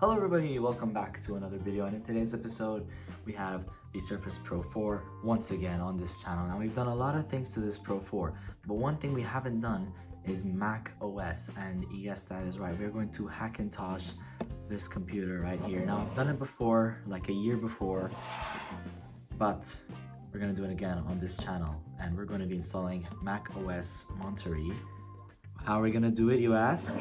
Hello everybody, welcome back to another video, and in today's episode we have the Surface Pro 4 once again on this channel. Now we've done a lot of things to this Pro 4, but one thing we haven't done is macOS, and yes, that is right, we're going to Hackintosh this computer right here. Now I've done it before, like a year before, but we're going to do it again on this channel, and we're going to be installing macOS Monterey. How are we going to do it, you ask?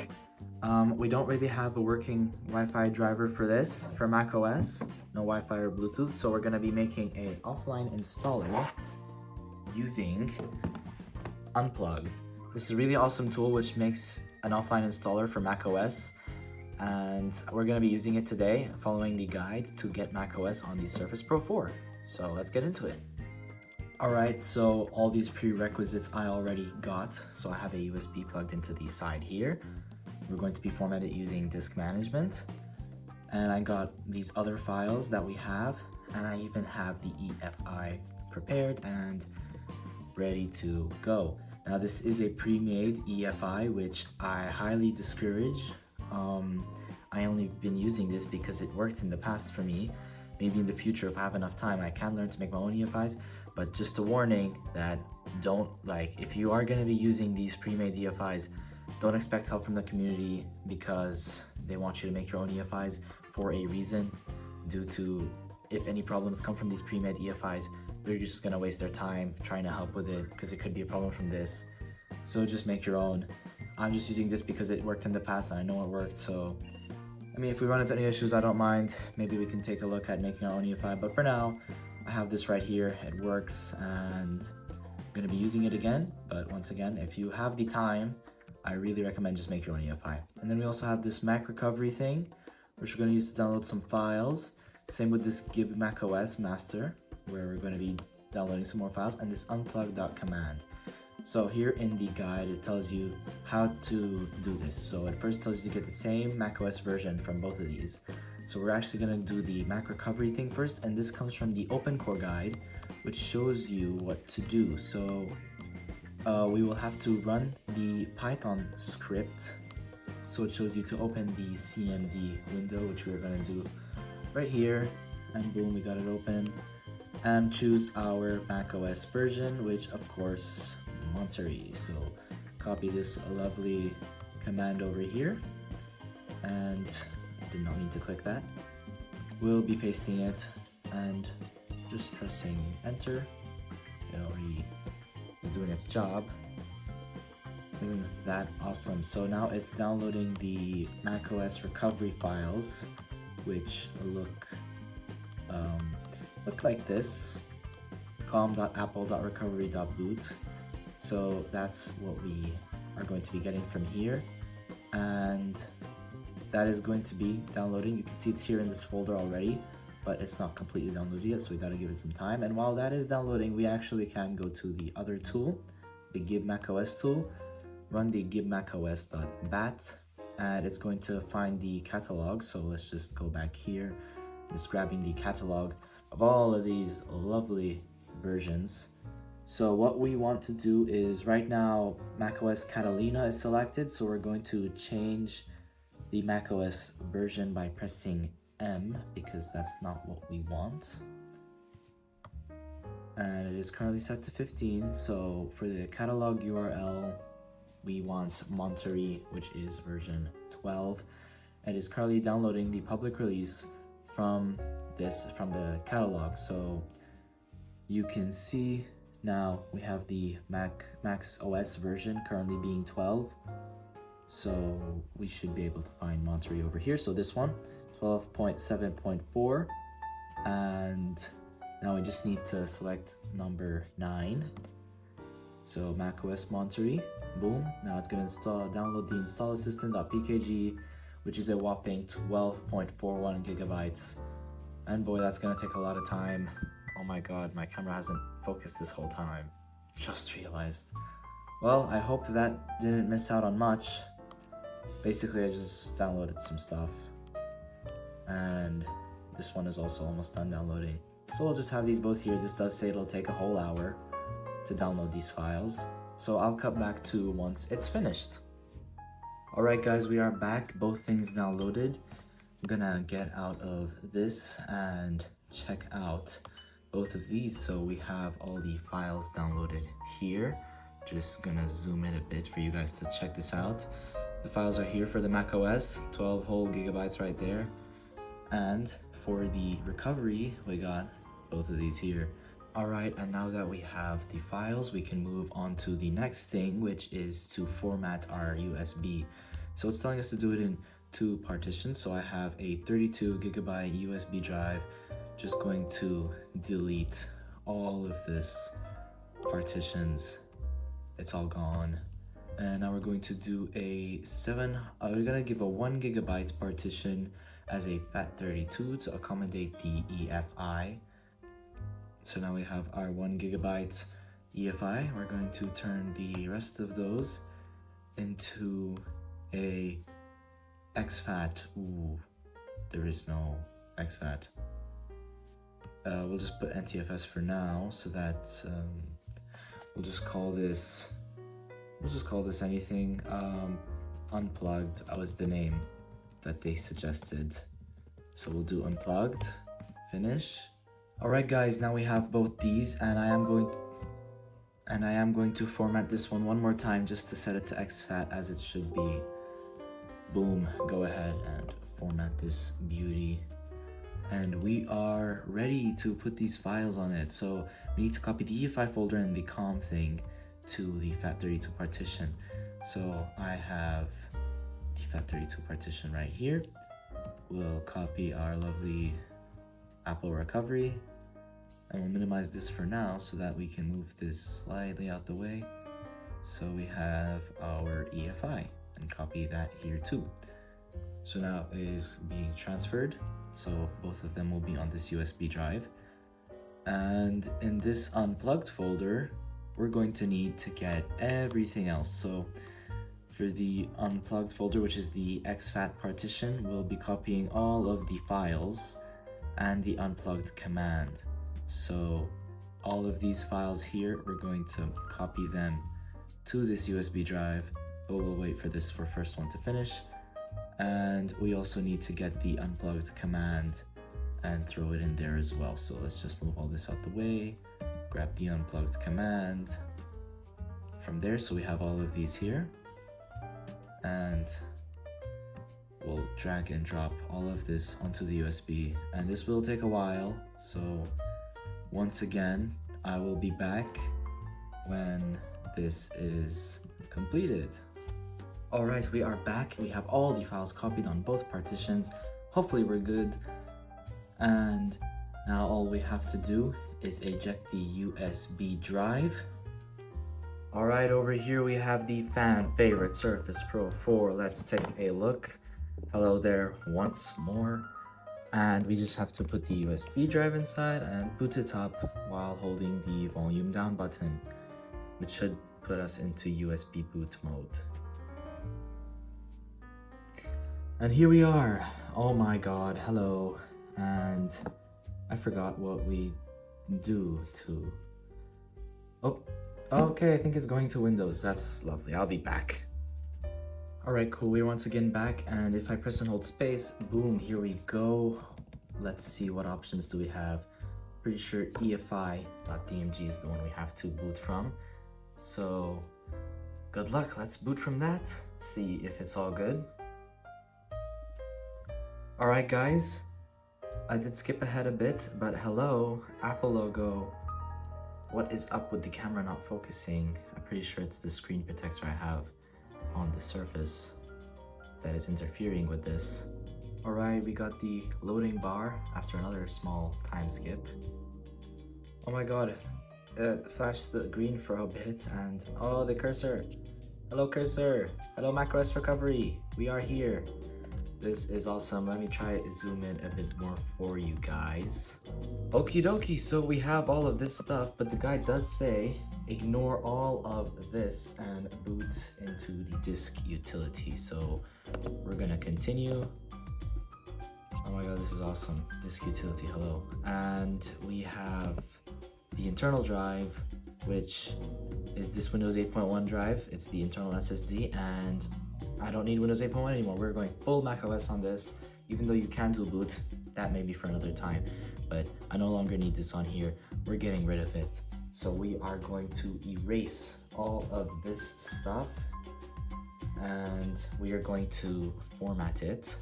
We don't really have a working Wi-Fi driver for this, for macOS, no Wi-Fi or Bluetooth, so we're going to be making an offline installer using Unplugged. This is a really awesome tool which makes an offline installer for macOS, and we're going to be using it today, following the guide to get macOS on the Surface Pro 4. So let's get into it. Alright, so all these prerequisites I already got, so I have a USB plugged into the side here. We're going to be formatted using disk management, and I got these other files that we have, and I even have the EFI prepared and ready to go. Now this is a pre-made EFI, which I highly discourage. I only been using this because it worked in the past for me. Maybe in the future, if I have enough time, I can learn to make my own EFIs, but just a warning that if you are going to be using these pre-made EFIs, don't expect help from the community, because they want you to make your own EFIs for a reason. Due to, if any problems come from these pre-made EFIs, they're just going to waste their time trying to help with it, because it could be a problem from this. So just make your own. I'm just using this because it worked in the past and I know it worked. So I mean, if we run into any issues, I don't mind. Maybe we can take a look at making our own EFI, but for now I have this right here. It works, and I'm going to be using it again. But once again, if you have the time, I really recommend just make your own EFI. And then we also have this Mac recovery thing, which we're going to use to download some files. Same with this gib macOS master, where we're going to be downloading some more files, and this unplug.command. So here in the guide, it tells you how to do this. So it first tells you to get the same macOS version from both of these. So we're actually going to do the Mac recovery thing first, and this comes from the OpenCore guide, which shows you what to do. So we will have to run the Python script. So it shows you to open the CMD window, which we're going to do right here, and boom, we got it open, and choose our macOS version, which of course Monterey. So copy this lovely command over here, and I did not need to click that. We'll be pasting it and just pressing enter. It already is doing its job. Isn't that awesome? So now it's downloading the macOS recovery files, which look like this: com.apple.recovery.boot. So that's what we are going to be getting from here, and that is going to be downloading. You can see it's here in this folder already, but it's not completely downloaded yet, so we gotta give it some time. And while that is downloading, we actually can go to the other tool, the gib macOS tool, run the gib macOS.bat, and it's going to find the catalog. So let's just go back here, just grabbing the catalog of all of these lovely versions. So what we want to do is, right now macOS Catalina is selected, so we're going to change the macOS version by pressing M, because that's not what we want. And it is currently set to 15, so for the catalog URL, we want Monterey, which is version 12. It is currently downloading the public release from the catalog. So you can see now we have the macOS version currently being 12. So we should be able to find Monterey over here. So this one, 12.7.4, and now we just need to select number 9. So macOS Monterey, boom. Now it's going to download the installassistant.pkg, which is a whopping 12.41 gigabytes. And boy, that's going to take a lot of time. Oh my god, my camera hasn't focused this whole time. Just realized. Well, I hope that didn't miss out on much. Basically, I just downloaded some stuff, and this one is also almost done downloading. So we'll just have these both here. This does say it'll take a whole hour to download these files, so I'll cut back to once it's finished. Alright guys, we are back, both things downloaded. I'm gonna get out of this and check out both of these. So we have all the files downloaded here. Just gonna zoom in a bit for you guys to check this out. The files are here for the macOS, 12 whole gigabytes right there. And for the recovery, we got both of these here. All right, and now that we have the files, we can move on to the next thing, which is to format our USB. So it's telling us to do it in 2 partitions. So I have a 32 gigabyte USB drive. Just going to delete all of this partitions. It's all gone. And now we're going to do we're gonna give a 1 gigabyte partition as a FAT32 to accommodate the EFI. So now we have our 1 gigabyte EFI. We're going to turn the rest of those into a exFAT. Ooh, there is no exFAT. We'll just put NTFS for now, so that we'll just call this anything. Unplugged was the name that they suggested, so we'll do unplugged. Finish. All right, guys. Now we have both these, and I am going to format this one more time just to set it to exFAT as it should be. Boom. Go ahead and format this beauty. And we are ready to put these files on it. So we need to copy the EFI folder and the COM thing to the FAT32 partition. So I have the FAT32 partition right here. We'll copy our lovely Apple recovery, and we'll minimize this for now so that we can move this slightly out the way. So we have our EFI, and copy that here too. So now it is being transferred. So both of them will be on this USB drive. And in this unplugged folder, we're going to need to get everything else. So for the unplugged folder, which is the exFAT partition, we'll be copying all of the files and the unplugged command. So all of these files here, we're going to copy them to this USB drive, but we'll wait for this first one to finish. And we also need to get the unplugged command and throw it in there as well. So let's just move all this out the way, grab the unplugged command from there. So we have all of these here, and we'll drag and drop all of this onto the USB, and this will take a while. So once again, I will be back when this is completed. All right, we are back. We have all the files copied on both partitions. Hopefully we're good. And now all we have to do is eject the USB drive. All right, over here we have the fan favorite Surface Pro 4. Let's take a look. Hello there once more. And we just have to put the USB drive inside and boot it up while holding the volume down button, which should put us into USB boot mode. And here we are. Oh my god, hello. And I forgot what we do to... Oh, okay, I think it's going to Windows. That's lovely. I'll be back. Alright, cool. We're once again back, and if I press and hold space, boom, here we go. Let's see, what options do we have? Pretty sure EFI.dmg is the one we have to boot from. So, good luck. Let's boot from that. See if it's all good. Alright guys, I did skip ahead a bit, but hello, Apple logo. What is up with the camera not focusing? I'm pretty sure it's the screen protector I have on the Surface that is interfering with this. Alright, we got the loading bar after another small time skip. Oh my god, it flashed the green for a bit, and oh, the cursor. Hello cursor, hello macOS recovery, we are here. This is awesome. Let me try to zoom in a bit more for you guys. Okie dokie, so we have all of this stuff, but the guide does say ignore all of this and boot into the disk utility. So we're gonna continue. Oh my god, this is awesome. Disk utility, hello. And we have the internal drive, which is this Windows 8.1 drive. It's the internal SSD, and I don't need Windows 8.1 anymore. We're going full macOS on this. even though you can dual boot, that may be for another time, but I no longer need this on here. We're getting rid of it. So we are going to erase all of this stuff and we are going to format it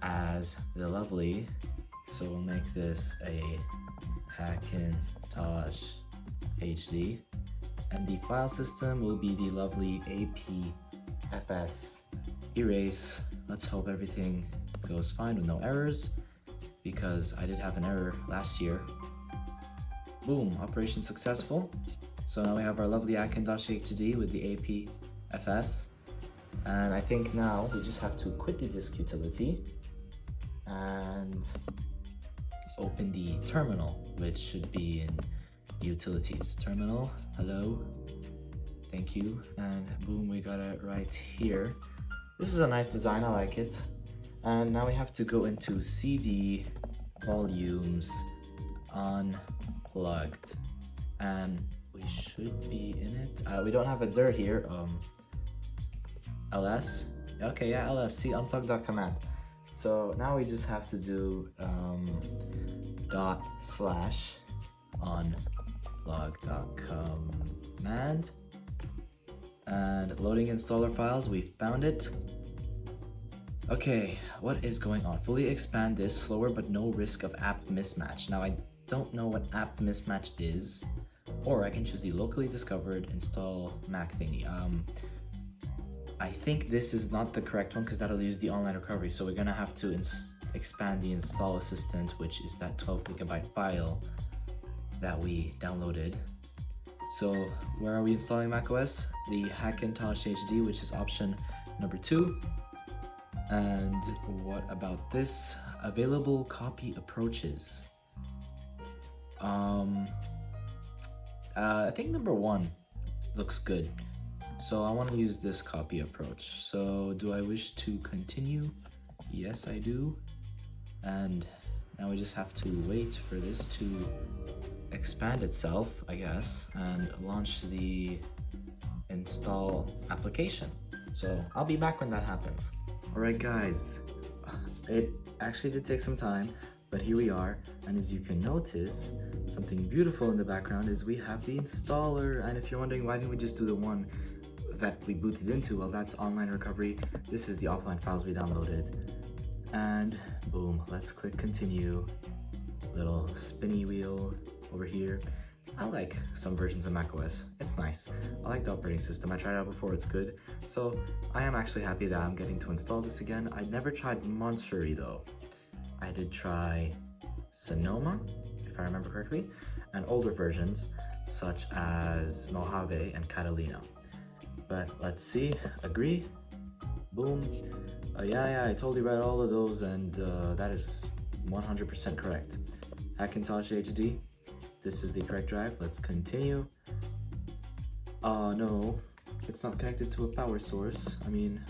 as the lovely, so we'll make this a Hackintosh HD, and the file system will be the lovely APFS erase. Let's hope everything goes fine with no errors, because I did have an error last year. Boom, operation successful. So now we have our lovely Hackintosh HD with the APFS, and I think now we just have to quit the disk utility and open the terminal, which should be in utilities. Terminal, hello, thank you, and boom, we got it right here. This is a nice design, I like it. And now we have to go into CD volumes unplugged, and we should be in it. We don't have a dir here. ls, okay, yeah, ls, see unplug.command. So now we just have to do /unplug.command, and loading installer files, we found it. Okay, what is going on? Fully expand this, slower but no risk of app mismatch. Now I don't know what app mismatch is, or I can choose the locally discovered install Mac thingy. I think this is not the correct one because that'll use the online recovery, so we're gonna have to expand the install assistant, which is that 12 gigabyte file that we downloaded. So where are we installing macOS? The Hackintosh HD, which is option number 2. And what about this? Available copy approaches. I think number 1 looks good. So I want to use this copy approach. So do I wish to continue? Yes, I do. And now we just have to wait for this to expand itself, I guess, and launch the install application. So I'll be back when that happens. Alright guys, it actually did take some time, but here we are, and as you can notice, something beautiful in the background is we have the installer. And if you're wondering why didn't we just do the one that we booted into, well, that's online recovery. This is the offline files we downloaded, and boom, let's click continue. Little spinny wheel over here. I like some versions of macOS, it's nice. I like the operating system, I tried it out before, it's good. So I am actually happy that I'm getting to install this again. I never tried Monterey though. I did try Sonoma, if I remember correctly, and older versions such as Mojave and Catalina. But let's see, agree, boom. Yeah, I totally read all of those, and that is 100% correct. Hackintosh HD, this is the correct drive. Let's continue. No, it's not connected to a power source. I mean,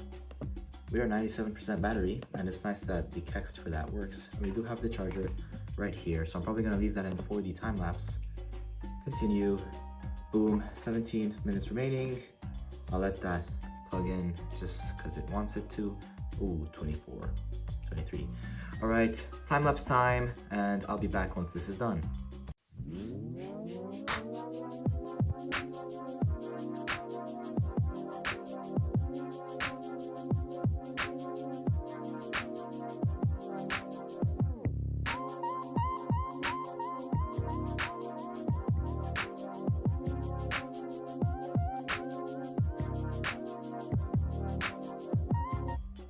we are 97% battery, and it's nice that the text for that works. We do have the charger right here, so I'm probably gonna leave that in for the time lapse. Continue, boom, 17 minutes remaining. I'll let that plug in just because it wants it to. Ooh, 24, 23. All right, time lapse time, and I'll be back once this is done.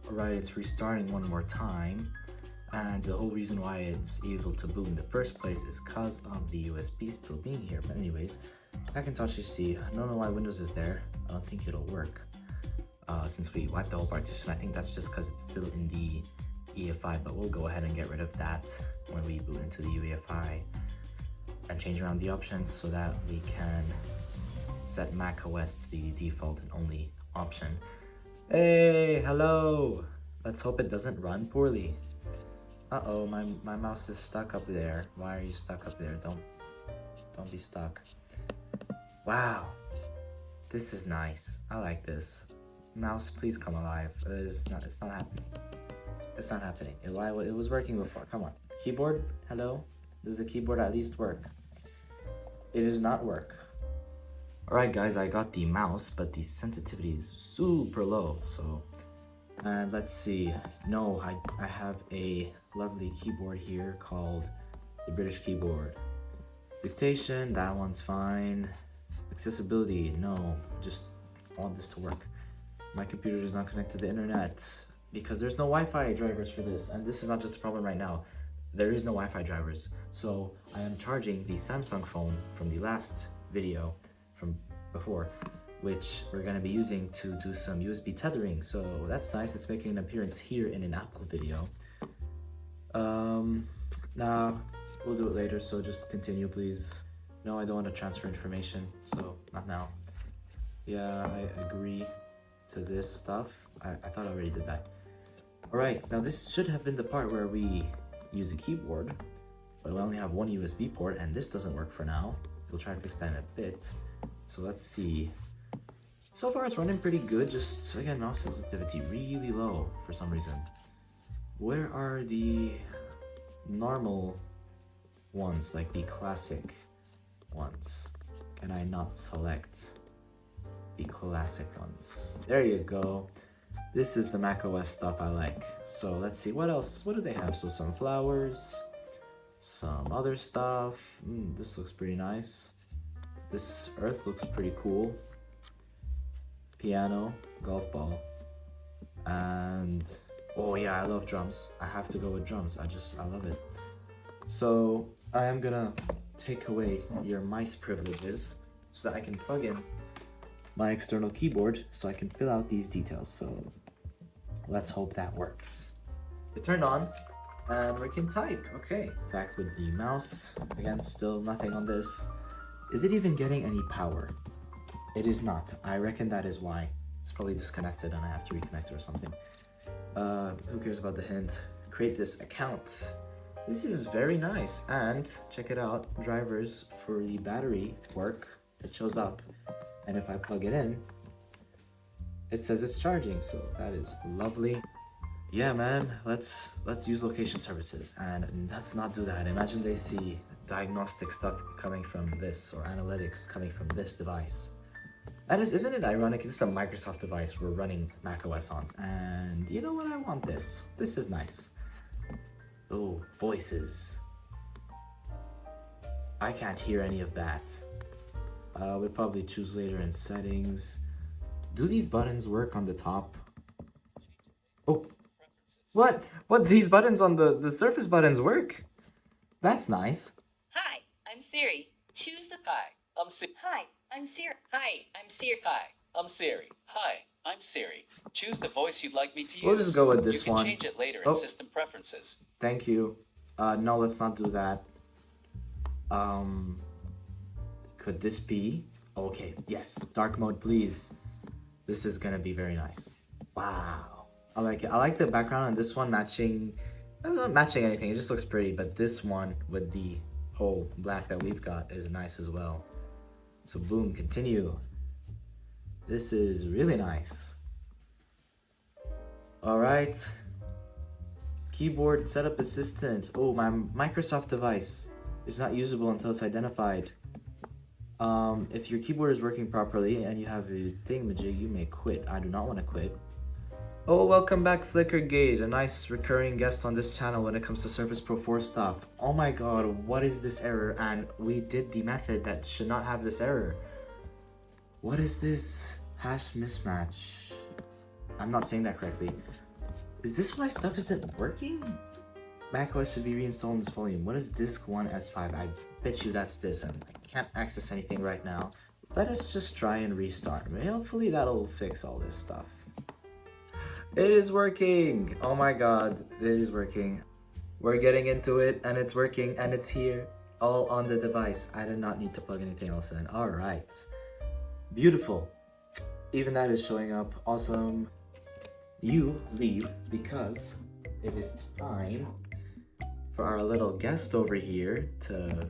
Alright, it's restarting one more time, and the whole reason why it's able to boot in the first place is because of the USB still being here. But anyways, Hackintosh HD, I don't know why Windows is there. I don't think it'll work since we wiped the whole partition. I think that's just because it's still in the EFI, but we'll go ahead and get rid of that when we boot into the UEFI and change around the options so that we can set macOS to be the default and only option. Hey, hello! Let's hope it doesn't run poorly. Uh-oh, my mouse is stuck up there. Why are you stuck up there? Don't be stuck. Wow, this is nice. I like this. Mouse, please come alive. It's not happening. It's not happening. It was working before. Come on. Keyboard, hello? Does the keyboard at least work? It does not work. Alright guys, I got the mouse, but the sensitivity is super low, so... And let's see. No, I have a lovely keyboard here called the British keyboard. Dictation, that one's fine. Accessibility, no. Just want this to work. My computer does not connect to the internet because there's no Wi-Fi drivers for this, and this is not just a problem right now. There is no Wi-Fi drivers, so I am charging the Samsung phone from the last video from before, which we're going to be using to do some USB tethering, so that's nice. It's making an appearance here in an Apple video. Now we'll do it later, so just continue please. No, I don't want to transfer information, so not now. Yeah, I agree to this stuff. I thought I already did that. Alright, now this should have been the part where we use a keyboard, but we only have one USB port and this doesn't work for now. We'll try to fix that in a bit. So let's see. So far it's running pretty good, just again mouse sensitivity really low for some reason. Where are the normal ones, like the classic ones? Can I not select the classic ones? There you go. This is the macOS stuff I like. So let's see, what else? What do they have? So some flowers, some other stuff. This looks pretty nice. This earth looks pretty cool. Piano, golf ball, and oh yeah, I love drums. I have to go with drums. I love it. So I am gonna take away your mice privileges so that I can plug in my external keyboard so I can fill out these details. So let's hope that works. It turned on and we can type. Okay, back with the mouse. Again, still nothing on this. Is it even getting any power? It is not. I reckon that is why. It's probably disconnected and I have to reconnect it or something. Who cares about the hint? Create this account. This is very nice. And check it out. Drivers for the battery work. It shows up. And if I plug it in, it says it's charging. So that is lovely. Yeah, man. Let's use location services. And let's not do that. Imagine they see diagnostic stuff coming from this or analytics coming from this device. That is, isn't it ironic? This is a Microsoft device we're running macOS on. And you know what? I want this. This is nice. Oh, voices. I can't hear any of that. We'll probably choose later in settings. Do these buttons work on the top? Oh, what? What? These buttons on the Surface buttons work? That's nice. Hi, I'm Siri. Choose the... Hi, I'm Siri. Hi, I'm Siri. Hi, I'm Siri. Hi, I'm Siri. Hi, I'm Siri. Choose the voice you'd like me to use. We'll just go with this one. one. You can change it later in system preferences. Thank you. No, let's not do that. Could this be? Okay, yes. Dark mode, please. This is gonna be very nice. Wow. I like it. I like the background on this one matching... not matching anything, it just looks pretty, but this one with the whole black that we've got is nice as well. So boom, continue. This is really nice. Alright. Keyboard setup assistant. Oh, my Microsoft device is not usable until it's identified. If your keyboard is working properly and you have a thingamajig, you may quit. I do not want to quit. Oh, welcome back Flickergate, a nice recurring guest on this channel when it comes to Surface Pro 4 stuff. Oh my god, what is this error? And we did the method that should not have this error. What is this? Hash mismatch. I'm not saying that correctly. Is this why stuff isn't working? macOS should be reinstalled in this volume. What is disk 1 S5? I bet you that's this, and I can't access anything right now. Let us just try and restart. Hopefully that'll fix all this stuff. It is working! Oh my god, it is working. We're getting into it, and it's working, and it's here, all on the device. I did not need to plug anything else in. Alright. Beautiful. Even that is showing up. Awesome. You leave because it is time for our little guest over here to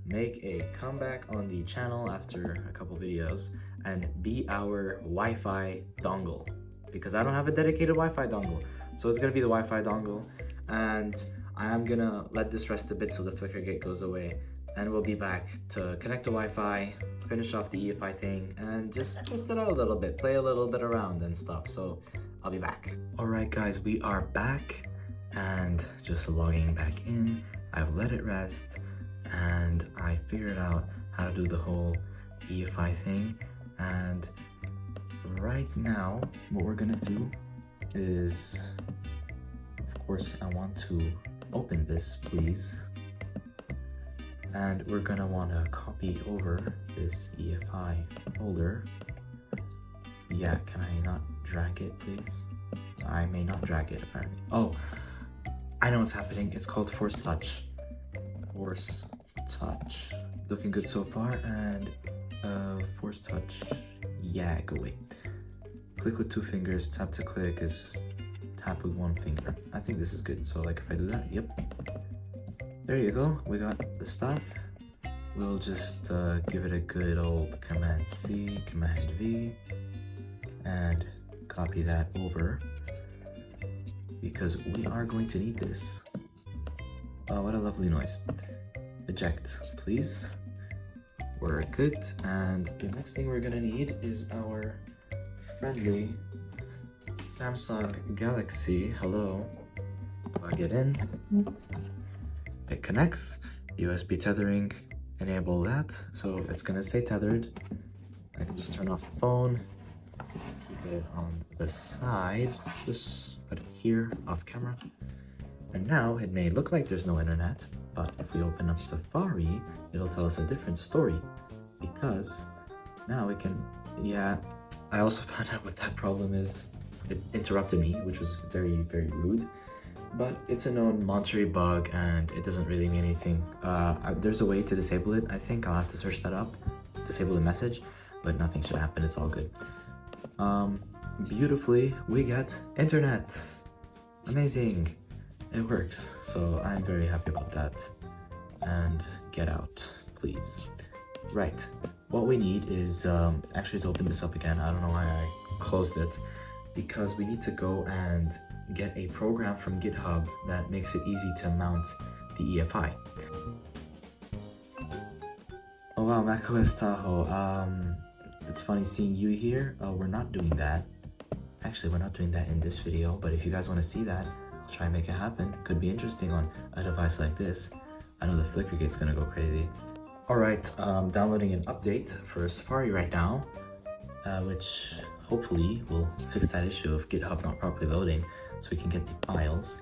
make a comeback on the channel after a couple videos and be our Wi-Fi dongle. because I don't have a dedicated Wi-Fi dongle. So it's gonna be the Wi-Fi dongle, and I am gonna let this rest a bit so the flicker gate goes away, and we'll be back to connect to Wi-Fi, finish off the EFI thing, and just test it out a little bit, play a little bit around and stuff. So I'll be back. All right, guys, we are back and just logging back in. I've let it rest, and I figured out how to do the whole EFI thing. And right now, what we're gonna do is, of course, I want to open this, please. And we're gonna wanna copy over this EFI folder. Yeah, can I not drag it, please? I may not drag it, apparently. Oh, I know what's happening. It's called Force Touch. Force Touch. Looking good so far, and Force Touch. Yeah, go away. Click with 2 fingers, tap to click is tap with 1 finger. I think this is good. So like if I do that, yep. There you go, we got the stuff. We'll just give it a good old Command C, Command V, and copy that over, because we are going to need this. Oh, what a lovely noise. Eject, please. We're good, and the next thing we're gonna need is our friendly Samsung Galaxy. Hello. Plug it in. It connects. USB tethering. Enable that. So it's gonna say tethered. I can just turn off the phone. Keep it on the side. Just put it here, off camera. And now it may look like there's no internet, but if we open up Safari, it'll tell us a different story, because now we can, yeah, I also found out what that problem is. It interrupted me, which was very, very rude, but it's a known Monterey bug and it doesn't really mean anything. There's a way to disable it, I think. I'll have to search that up, disable the message, but nothing should happen, it's all good. Beautifully, we get internet. Amazing. It works, so I'm very happy about that. And get out, please. Right, what we need is, actually to open this up again, I don't know why I closed it, because we need to go and get a program from GitHub that makes it easy to mount the EFI. Oh wow, macOS Tahoe, it's funny seeing you here. We're not doing that. Actually, we're not doing that in this video, but if you guys want to see that, I'll try and make it happen. Could be interesting on a device like this. I know the flicker gate's gonna go crazy. Alright, downloading an update for Safari right now, which hopefully will fix that issue of GitHub not properly loading, so we can get the files.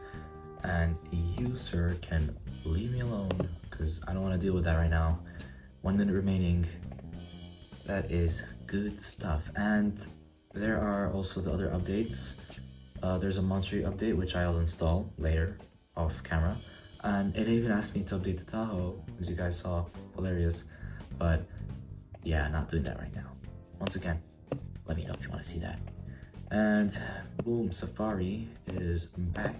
And you, sir, can leave me alone, because I don't want to deal with that right now. 1 minute remaining. That is good stuff. And there are also the other updates. There's a Monterey update, which I'll install later off camera. And it even asked me to update the Tahoe, as you guys saw. Hilarious. But yeah, not doing that right now. Once again, let me know if you want to see that. And boom, Safari is back.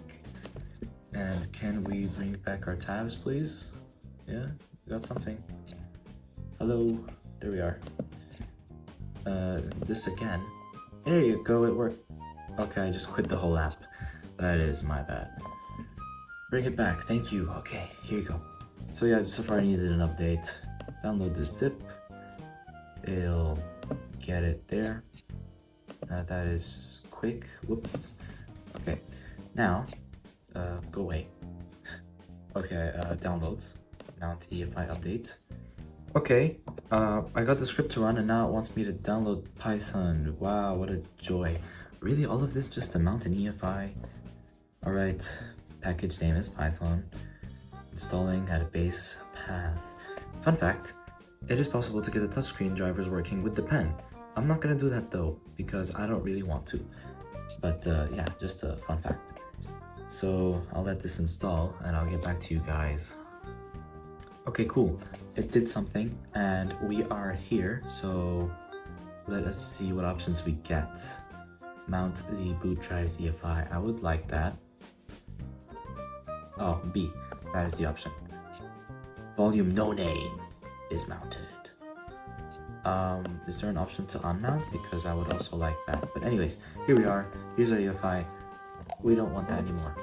And can we bring back our tabs, please? Yeah, we got something. Hello, there we are. This again. There you go, it worked. Okay, I just quit the whole app. That is my bad. Bring it back, thank you. Okay, here you go. So yeah, Safari needed an update. Download the zip. It'll get it there. That is quick. Whoops. Okay, now, go away. Okay, downloads. Mount EFI update. Okay, I got the script to run and now it wants me to download Python. Wow, what a joy. Really, all of this just to mount an EFI? Alright, package name is Python. Installing at a base path. Fun fact, it is possible to get the touchscreen drivers working with the pen. I'm not gonna do that though, because I don't really want to. But yeah, just a fun fact. So I'll let this install and I'll get back to you guys. Okay, cool. It did something and we are here. So let us see what options we get. Mount the boot drive's EFI. I would like that. Oh, B. That is the option. Volume no name is mounted. Is there an option to unmount? Because I would also like that. But anyways, here we are. Here's our EFI. We don't want that anymore.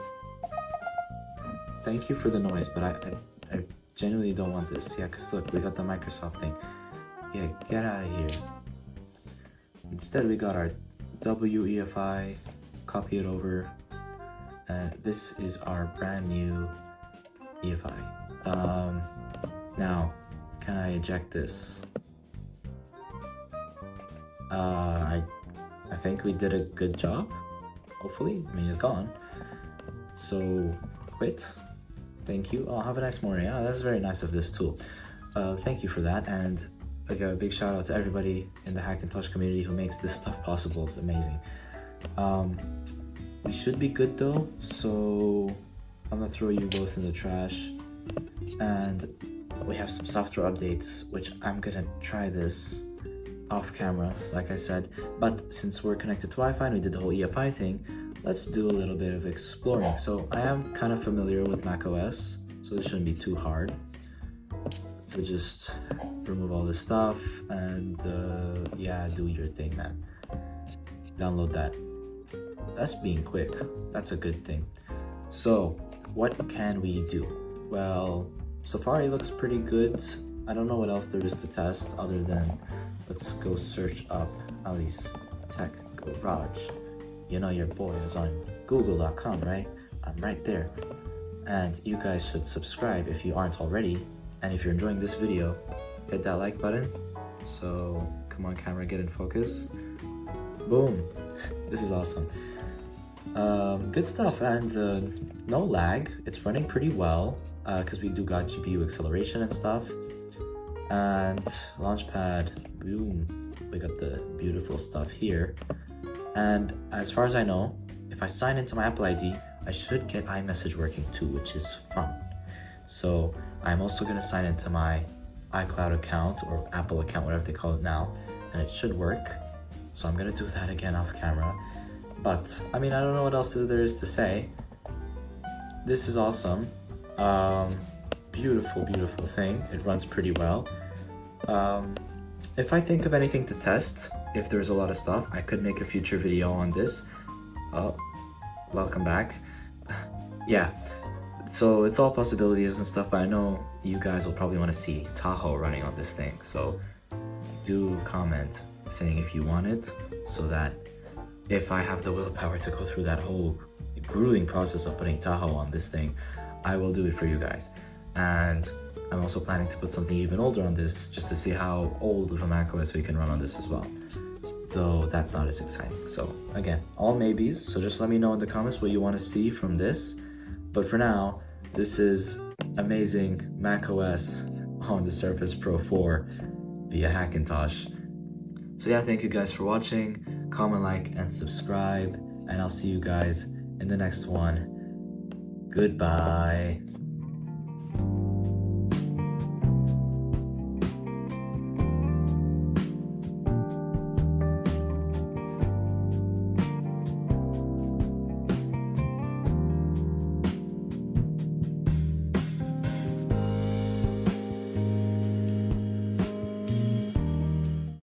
Thank you for the noise, but I genuinely don't want this. Yeah, because look, we got the Microsoft thing. Yeah, get out of here. Instead, we got our WEFI. Copy it over. This is our brand new EFI. Now, can I eject this? I think we did a good job. Hopefully, I mean, it's gone. So, quit. Thank you. Oh, have a nice morning. Oh, that's very nice of this tool. Thank you for that. And again, a big shout out to everybody in the Hackintosh community who makes this stuff possible. It's amazing. We should be good though. So I'm gonna throw you both in the trash. And we have some software updates, which I'm gonna try this off camera, like I said. But since we're connected to Wi-Fi and we did the whole EFI thing, let's do a little bit of exploring. So I am kind of familiar with macOS, so this shouldn't be too hard. So just remove all this stuff and yeah, do your thing, man. Download that. That's being quick. That's a good thing. So what can we do? Well, Safari looks pretty good. I don't know what else there is to test other than, let's go search up Ali's Tech Garage. You know your boy is on google.com, right? I'm right there. And you guys should subscribe if you aren't already. And if you're enjoying this video, hit that like button. So come on camera, get in focus. Boom. This is awesome. Good stuff, and no lag. It's running pretty well because we do got GPU acceleration and stuff. And Launchpad, boom. We got the beautiful stuff here. And as far as I know, if I sign into my Apple ID, I should get iMessage working too, which is fun. So I'm also going to sign into my iCloud account or Apple account, whatever they call it now, and it should work. So I'm going to do that again off camera. But I mean, I don't know what else there is to say. This is awesome. Beautiful, beautiful thing. It runs pretty well. If I think of anything to test, if there's a lot of stuff, I could make a future video on this. Oh, welcome back. Yeah, so it's all possibilities and stuff, but I know you guys will probably want to see Tahoe running on this thing. So do comment saying if you want it, so that if I have the willpower to go through that whole grueling process of putting Tahoe on this thing, I will do it for you guys. And I'm also planning to put something even older on this, just to see how old of a macOS we can run on this as well. Though that's not as exciting. So again, all maybes, so just let me know in the comments what you want to see from this. But for now, this is amazing macOS on the Surface Pro 4 via Hackintosh. So yeah, thank you guys for watching. Comment, like, and subscribe, and I'll see you guys in the next one. Goodbye.